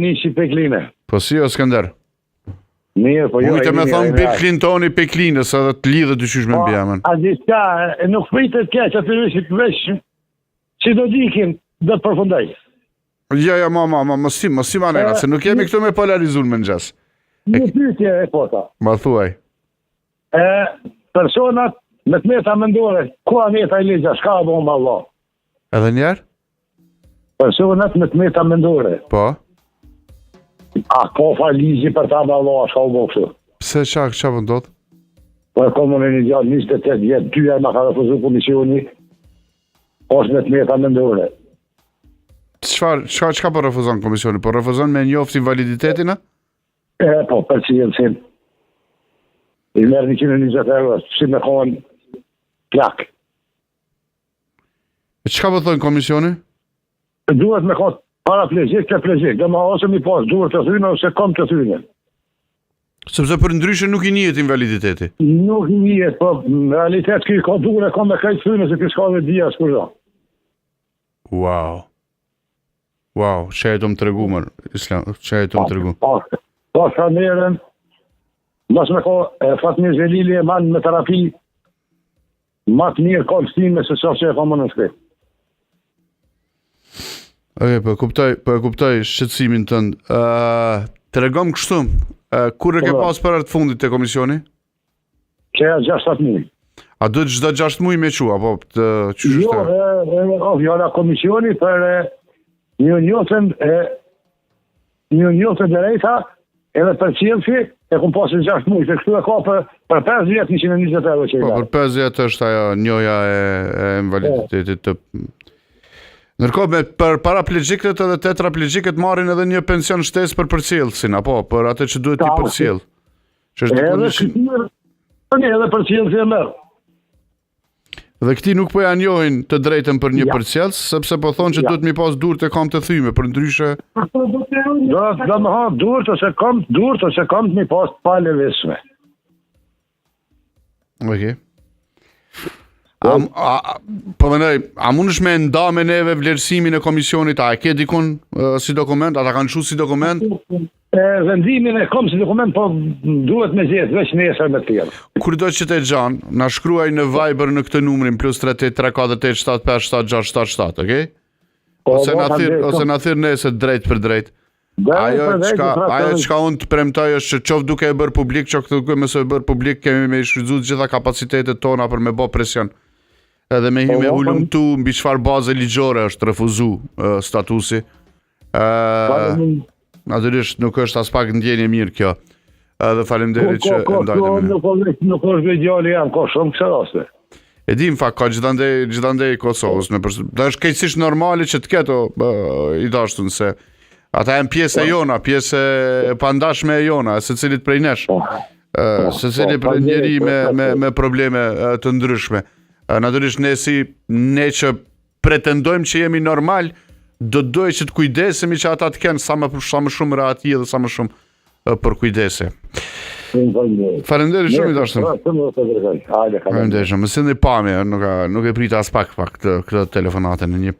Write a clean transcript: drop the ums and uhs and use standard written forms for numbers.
Nisi Pekline. Po si o Skënder? Mirë, po jo. Mujtë me thonë Bill Clintoni Peklinës, edhe të lidhe të qysh me mbjamën. A diçka, nuk pritet keq aty veç si do dikin do të përfundoj. Ja, mos si manera, se nuk jemi këtu me polarizuar me ngjas. Një pyetje e kota. Ma thuaj. Personat me të meta mendore, ku a meta i ligja, shka a bomba Allah? Edhe njerë? Personat me të meta mendore. Po? A ko fa ligji për ta me Allah, shka u bo kështu? Pse qa vëndot? Po e komën e një gjallë 28 vjetë, 2 e ma ka refuzu komisioni, është me të meta mendore. Çka po refuzon komisioni? Po refuzon me njoftë invaliditetin, a? Po, për cilësin. I merë 120 euro, si me kohën plak. E çka po thonë komisioni? Duhet me kohë paraplegjik të plegjik, dhe ma ose mi pas duhet të thyne ose kom të thyne. Sepse për ndryshe nuk i njihet invaliditeti. Nuk i njihet, po në realitet këj ka duhet e kom me kajtë thyne se këj s'ka dhe dhja s'kurda. Wow, që e të më të regu, Islam, që e të më të regu. Po, sa merën, mas me ko, Fatmir Zelili e manë me terapi, ma të mirë ka lëstime se sa që e ka më në shkret. Po e kuptoj shqetësimin tënd. Të regom kështu, kur e ke pas për artë fundit të komisioni? Që e 6-7 muj. A duhet çdo 6 muj me qua, apo të qyshtë? Jo, la komisioni për një njotën dhe rejta, edhe për cilësi, e kom pasë 6 muj, se kështu e ka për 5 vjetë 120 euro që i Po, për 5 vjetë është ajo njoja e invaliditetit të... Nërkohë, për paraplegjikët edhe tetraplegjikët marrin edhe një pension shtesë për përcjellësin, apo për atë që duhet t'i përcjell. Edhe përcjellësi e merë. Dhe këti nuk po ja njohin të drejtën për një përcjellës, sepse po thonë që duhet mi pas durët e kam të thyme, për ndryshe... Do më ha durët ose kam të mi pas pa levesme. Okej. Po mendoj, a mund është me nda me neve vlerësimin e komisionit, a e ke dikun si dokument, a ta kanë shu si dokument? Vendimin e kom si dokument, po duhet me zjetë, veç nesër me tjerë. Kur do që të gjanë, na shkruaj në Viber në këtë numrin, plus 3348757677, okej? Ose na thirë nesër drejt për drejt. Ajo çka unë të premtoj është që qoftë duke e bërë publik, qoftë duke mësë e bërë publik, kemi me shfrytzu të gjitha kapacitetet tona për me bë presion. Edhe me hime ullumtu mbi çfarë baze ligjore është refuzu statusi. Natyrisht nuk është as pak ndjenje mirë kjo. Edhe faleminderit që ndajmë me. Nuk është vetë jam, ka shumë kësa raste. E di në fakt ka gjithandej Kosovës. Dhe është keqësisht normale që të keto i dashtun se ata janë pjesë e jona, pjesë e pandashme e jona, se cilit prej nesh. Se cilit prej njeri me probleme të ndryshme. Natyrisht ne që pretendojmë që jemi normal, do dojë që të kujdesemi që ata të kenë sa më shumë rahati dhe sa më shumë për kujdese. Faleminderit shumë i dashur. Faleminderit shumë. Më sillni pamje, nuk e prita as pak këtë telefonatën në një